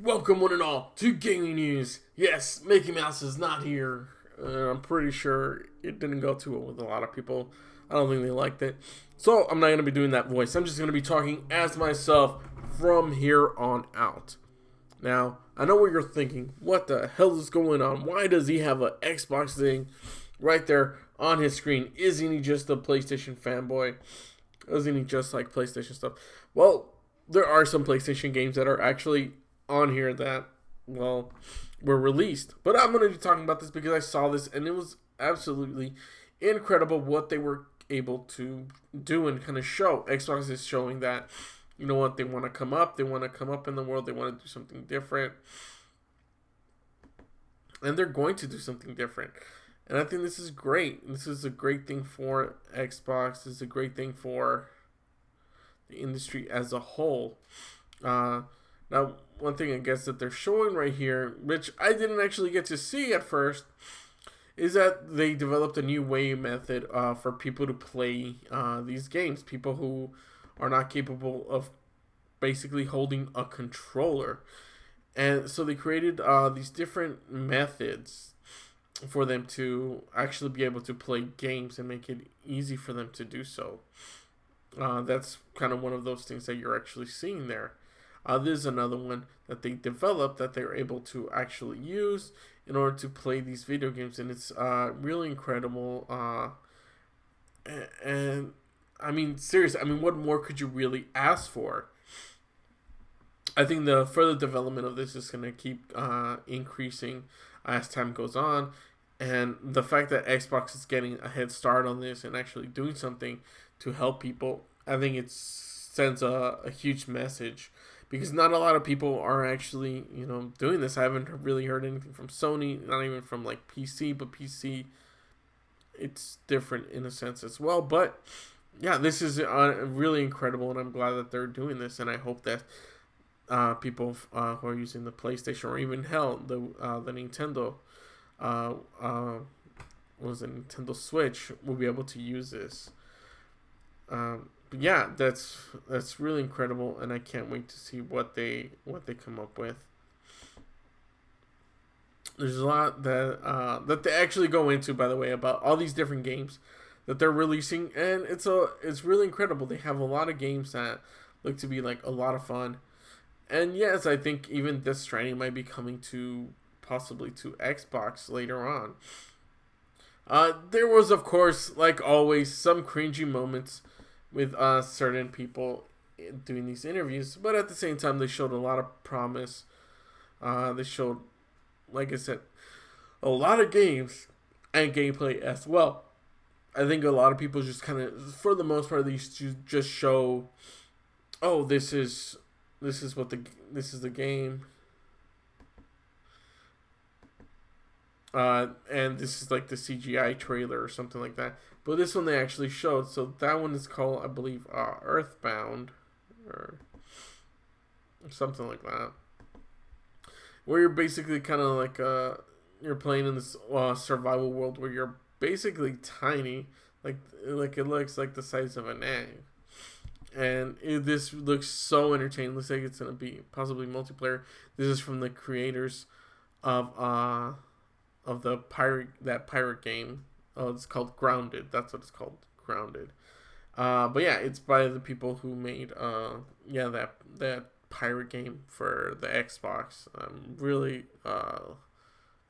Welcome one and all to gaming news. Yes, Mickey Mouse is not here. I'm pretty sure it didn't go too well with a lot of people. I don't think they liked it. So I'm not going to be doing that voice. I'm just going to be talking as myself from here on out. Now, I know what you're thinking. What the hell is going on? Why does he have an Xbox thing right there on his screen? Isn't he just a PlayStation fanboy? Isn't he just like PlayStation stuff? Well, there are some PlayStation games that are actually on here that, well, were released. But I'm going to be talking about this because I saw this and it was absolutely incredible what they were able to do and kind of show. Xbox is showing that, you know what, they want to come up. They want to come up in the world. They want to do something different. And they're going to do something different. And I think this is great. This is a great thing for Xbox. This is a great thing for the industry as a whole. Now, one thing I guess that they're showing right here, which I didn't actually get to see at first, is that they developed a new way method for people to play these games. People who are not capable of basically holding a controller. And so they created these different methods for them to actually be able to play games and make it easy for them to do so. That's kind of one of those things that you're actually seeing there. There's another one that they developed that they're able to actually use in order to play these video games, and it's really incredible. And I mean, seriously, I mean, what more could you really ask for? I think the further development of this is going to keep increasing as time goes on. And the fact that Xbox is getting a head start on this and actually doing something to help people, I think it sends a huge message because not a lot of people are actually, doing this. I haven't really heard anything from Sony, not even from like PC, but PC, it's different in a sense as well. But yeah, this is really incredible, and I'm glad that they're doing this, and I hope that people who are using the PlayStation or even hell the Nintendo what was it, Nintendo Switch will be able to use this. But yeah, that's really incredible, and I can't wait to see what they come up with. There's a lot that they actually go into, by the way, about all these different games that they're releasing, and it's really incredible. They have a lot of games that look to be like a lot of fun. And yes, I think even this Stranding might be coming to possibly to Xbox later on. There was, of course, like always, some cringy moments with certain people doing these interviews, but at the same time, they showed a lot of promise. They showed, like I said, a lot of games and gameplay as well. I think a lot of people just kind of, for the most part, these just show, oh, this is the game, and this is like the CGI trailer or something like that. But this one they actually showed, so that one is called, I believe, Earthbound or something like that, where you're basically kind of like you're playing in this survival world where you're basically tiny, like it looks like the size of an egg. And this looks so entertaining. Looks like it's gonna be possibly multiplayer. This is from the creators of the pirate game. Oh, it's called Grounded. That's what it's called, Grounded. But yeah, it's by the people who made that pirate game for the Xbox. I'm really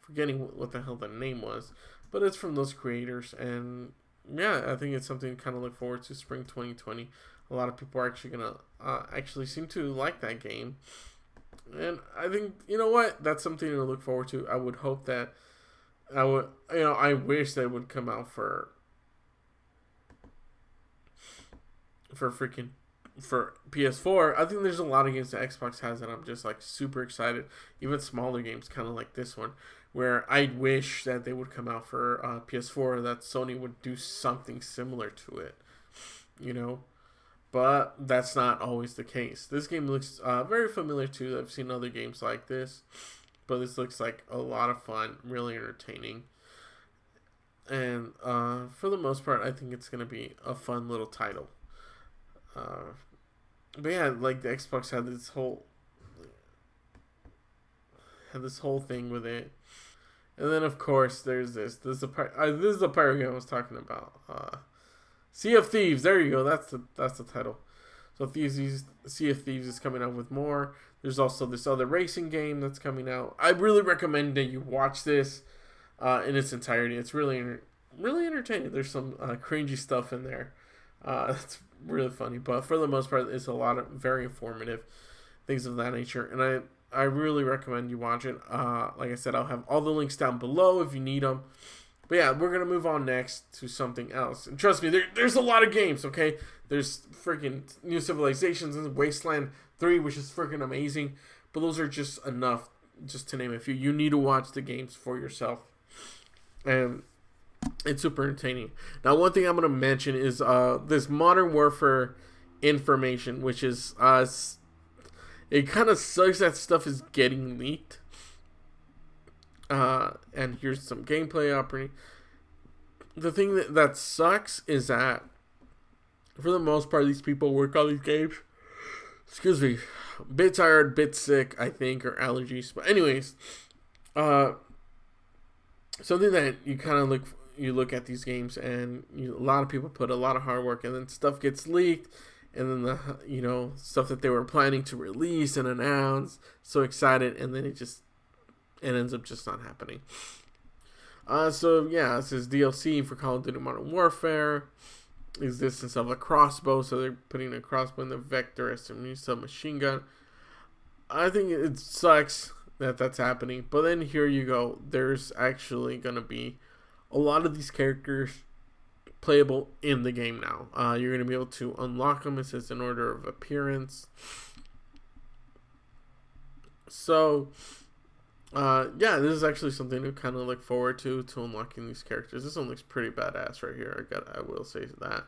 forgetting what the hell the name was, but it's from those creators, and yeah, I think it's something to kind of look forward to spring 2020. A lot of people are actually gonna actually seem to like that game, and I think, you know what, that's something to look forward to. I would hope that I wish that would come out freaking for PS4. I think there's a lot of games that Xbox has and I'm just like super excited. Even smaller games, kind of like this one, where I wish that they would come out for PS4. That Sony would do something similar to it, you know. But that's not always the case. This game looks very familiar too. I've seen other games like this, but this looks like a lot of fun, really entertaining, and for the most part, I think it's gonna be a fun little title. Uh, but yeah, like the Xbox had this whole had this whole thing with it. And then of course there's this. This is the pirate game I was talking about. Sea of Thieves. There you go. That's the title. So Sea of Thieves is coming out with more. There's also this other racing game that's coming out. I really recommend that you watch this in its entirety. It's really entertaining. There's some cringy stuff in there. It's really funny, but for the most part, it's a lot of very informative things of that nature. And I really recommend you watch it. Like I said, I'll have all the links down below if you need them. But yeah, we're going to move on next to something else. And trust me, there's a lot of games, okay? There's freaking New Civilizations and Wasteland 3, which is freaking amazing. But those are just enough, just to name a few. You need to watch the games for yourself. And it's super entertaining. Now, one thing I'm going to mention is this Modern Warfare information, which is... it kind of sucks that stuff is getting leaked. And here's some gameplay operating. The thing that sucks is that, for the most part, these people work on these games. Excuse me. Bit tired, bit sick, I think, or allergies. But anyways, something that you kind of look at these games, and a lot of people put a lot of hard work, and then stuff gets leaked. And then the stuff that they were planning to release and announce, so excited, and then it ends up just not happening. So yeah, this is DLC for Call of Duty Modern Warfare. Existence of a crossbow, so they're putting a crossbow in the Vector SMG submachine gun. I think it sucks that that's happening, but then here you go. There's actually gonna be a lot of these characters playable in the game now. You're going to be able to unlock them. It says in order of appearance. So, yeah, this is actually something to kind of look forward to unlocking these characters. This one looks pretty badass right here. I will say that.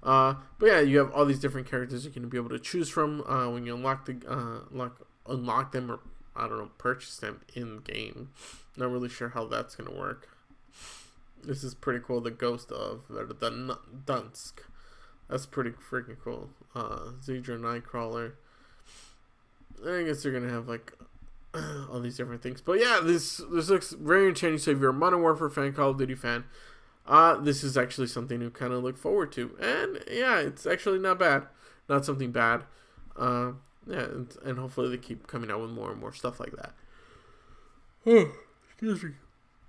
But yeah, you have all these different characters you can be able to choose from when you unlock them, or I don't know, purchase them in game. Not really sure how that's going to work. This is pretty cool. The Ghost of the Dunsk. That's pretty freaking cool. Zedra Nightcrawler. I guess they're gonna have like all these different things. But yeah, this looks very entertaining. So if you're a Modern Warfare fan, Call of Duty fan, this is actually something to kind of look forward to. And yeah, it's actually not bad. Not something bad. Yeah, and hopefully they keep coming out with more and more stuff like that. Oh, excuse me.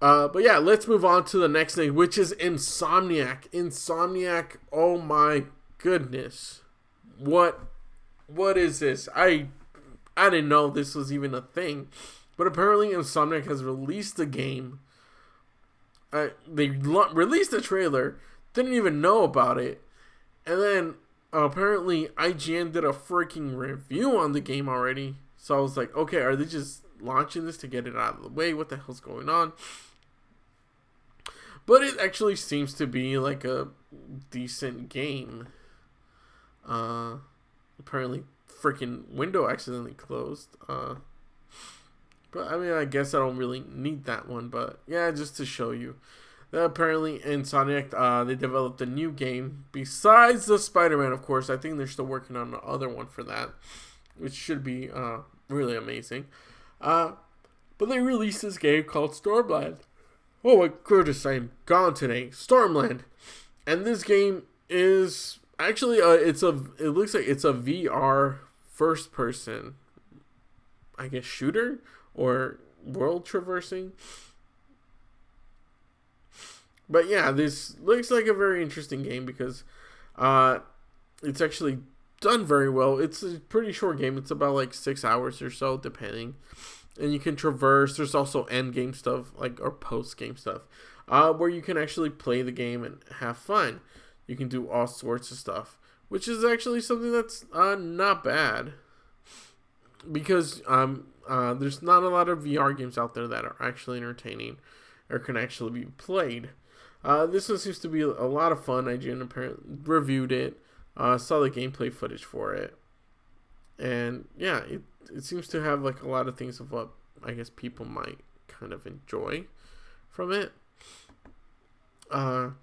But yeah, let's move on to the next thing, which is Insomniac. Insomniac, oh my goodness. What is this? I didn't know this was even a thing. But apparently Insomniac has released the game. They released the trailer, didn't even know about it. And then apparently IGN did a freaking review on the game already. So I was like, okay, are they just launching this to get it out of the way? What the hell's going on? But it actually seems to be like a decent game. Apparently freaking window accidentally closed. But I mean, I guess I don't really need that one. But yeah, just to show you. Apparently Insomniac, they developed a new game. Besides the Spider-Man, of course. I think they're still working on the other one for that. Which should be really amazing. But they released this game called Stormland. Oh my goodness, I am gone today. Stormland. And this game is actually it looks like it's a VR first person, I guess, shooter or world traversing. But yeah, this looks like a very interesting game because it's actually done very well. It's a pretty short game. It's about like 6 hours or so, depending. And you can traverse. There's also end game stuff, or post game stuff, where you can actually play the game and have fun. You can do all sorts of stuff, which is actually something that's not bad. Because there's not a lot of VR games out there that are actually entertaining or can actually be played. This one seems to be a lot of fun. IGN apparently reviewed it, saw the gameplay footage for it, and yeah, it seems to have like a lot of things of what I guess people might kind of enjoy from it. But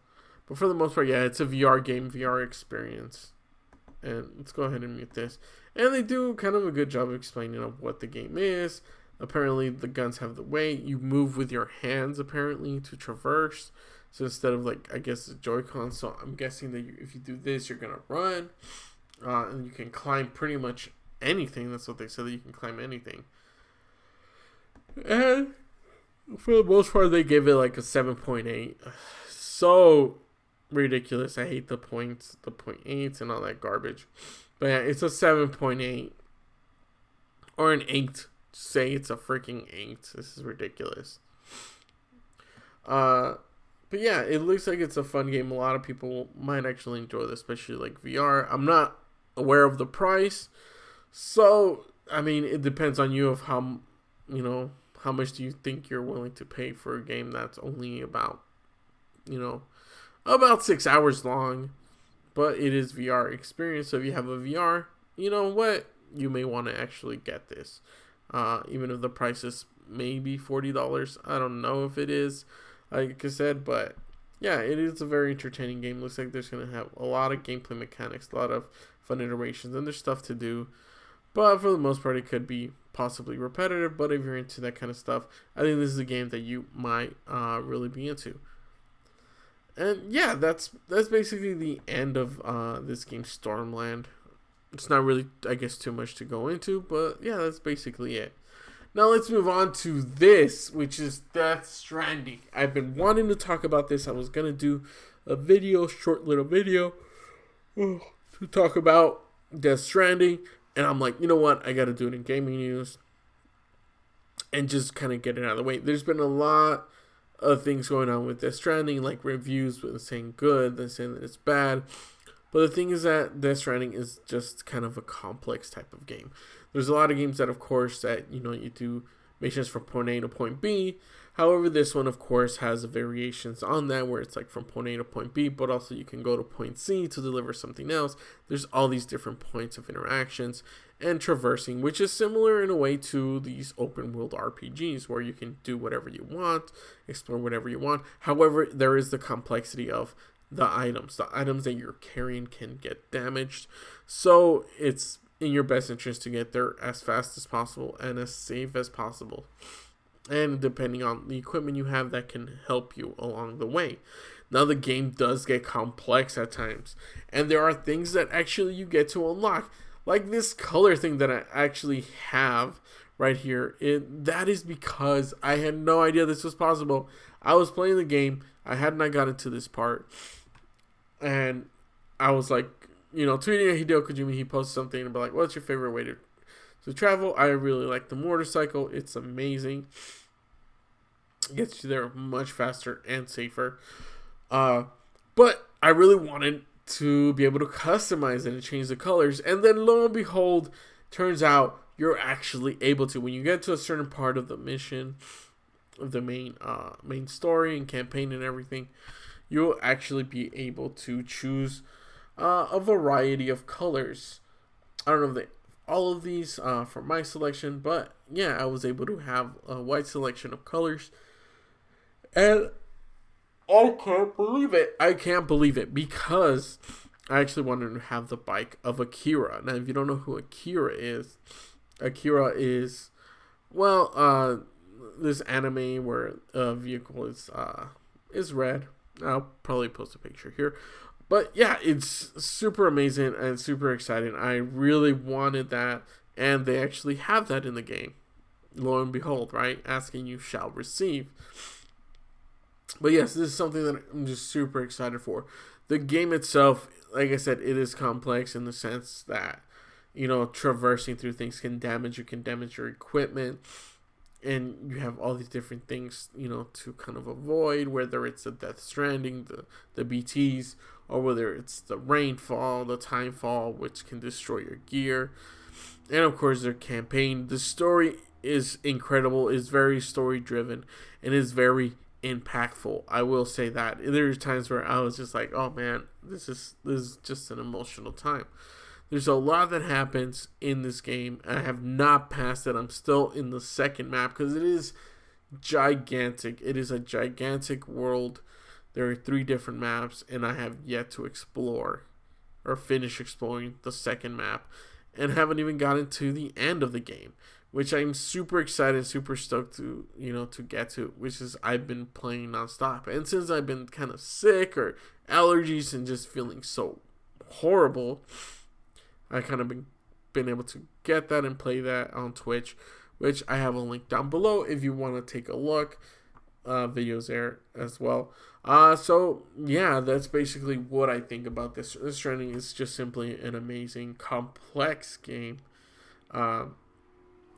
for the most part, yeah, it's a VR game, VR experience. And let's go ahead and mute this. And they do kind of a good job of explaining of what the game is. Apparently, the guns have the weight. You move with your hands, apparently, to traverse. So instead of, like, I guess, the Joy-Con. So I'm guessing that if you do this, you're going to run. And you can climb pretty much anything. That's what they said, that you can climb anything. And for the most part, they gave it, like, a 7.8. So ridiculous. I hate the points, the 0.8s and all that garbage. But yeah, it's a 7.8. Or an 8. Say it's a freaking 8. This is ridiculous. But yeah, it looks like it's a fun game. A lot of people might actually enjoy this, especially like VR. I'm not aware of the price, so I mean, it depends on you of how, you know, how much do you think you're willing to pay for a game that's only about, you know, about 6 hours long, but it is VR experience. So if you have a VR, you know what, you may want to actually get this. Even if the price is maybe $40. I don't know if it is, like I said, but yeah, it is a very entertaining game. Looks like there's going to have a lot of gameplay mechanics, a lot of fun iterations, and there's stuff to do. But for the most part, it could be possibly repetitive, but if you're into that kind of stuff, I think this is a game that you might really be into. And yeah, that's basically the end of this game, Stormland. It's not really, I guess, too much to go into, but yeah, that's basically it. Now let's move on to this, which is Death Stranding. I've been wanting to talk about this. I was going to do a video, short little video, to talk about Death Stranding, and I'm like, you know what, I got to do it in gaming news, and just kind of get it out of the way. There's been a lot of things going on with Death Stranding, like reviews with saying good, then saying that it's bad. But the thing is that Death Stranding is just kind of a complex type of game. There's a lot of games that, of course, that, you know, you do missions from point A to point B. However, this one, of course, has variations on that where it's like from point A to point B, but also you can go to point C to deliver something else. There's all these different points of interactions and traversing, which is similar in a way to these open world RPGs where you can do whatever you want, explore whatever you want. However, there is the complexity of the items that you're carrying can get damaged, so it's in your best interest to get there as fast as possible and as safe as possible, and depending on the equipment you have, that can help you along the way. Now, the game does get complex at times, and there are things that actually you get to unlock, like this color thing that I actually have right here. That is because I had no idea this was possible. I was playing the game, I had not gotten to this part, and I was like, you know, tweeting at Hideo Kojima. He posted something about like, what's your favorite way to travel? I really like the motorcycle. It's amazing. It gets you there much faster and safer. But I really wanted to be able to customize it and change the colors. And then lo and behold, turns out you're actually able to. When you get to a certain part of the mission, of the main story and campaign and everything, you'll actually be able to choose a variety of colors. I don't know if all of these for my selection, but yeah, I was able to have a wide selection of colors, and I can't believe it. I can't believe it because I actually wanted to have the bike of Akira. Now, if you don't know who Akira is well, this anime where a vehicle is red. I'll probably post a picture here. But yeah, it's super amazing and super exciting. I really wanted that, and they actually have that in the game. Lo and behold, right? Asking you shall receive. But yes, this is something that I'm just super excited for. The game itself, like I said, it is complex in the sense that, you know, traversing through things can damage your equipment. And you have all these different things, you know, to kind of avoid, whether it's the Death Stranding, the BTs, or whether it's the rainfall, the timefall, which can destroy your gear. And of course, their campaign. The story is incredible, is very story driven, and is very impactful. I will say that. There's times where I was just like, oh man, this is just an emotional time. There's a lot that happens in this game. I have not passed it. I'm still in the second map because it is gigantic. It is a gigantic world. There are 3 different maps, and I have yet to explore or finish exploring the second map, and haven't even gotten to the end of the game. which I'm super excited, super stoked to to get to, which is I've been playing nonstop. And since I've been kind of sick or allergies and just feeling so horrible, I kind of been able to get that and play that on Twitch, which I have a link down below if you want to take a look. Videos there as well. So yeah, that's basically what I think about this. This Stranding is just simply an amazing, complex game.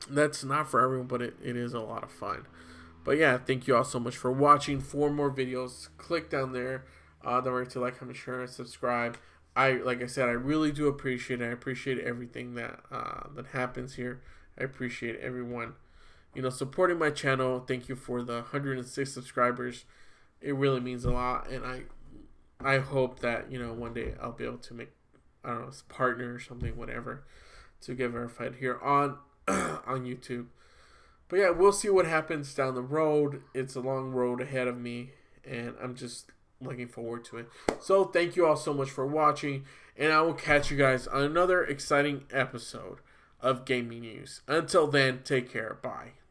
That's not for everyone, but it is a lot of fun. But yeah, thank you all so much for watching. For more videos, click down there. Don't forget to like, comment, share, and subscribe. Like I said, I really do appreciate it. I appreciate everything that happens here. I appreciate everyone, supporting my channel. Thank you for the 106 subscribers. It really means a lot, and I hope that one day I'll be able to make, I don't know, a partner or something, whatever, to get verified here on on YouTube. But yeah, we'll see what happens down the road. It's a long road ahead of me, and I'm just looking forward to it. So thank you all so much for watching, and I will catch you guys on another exciting episode of gaming news. Until then, take care. Bye.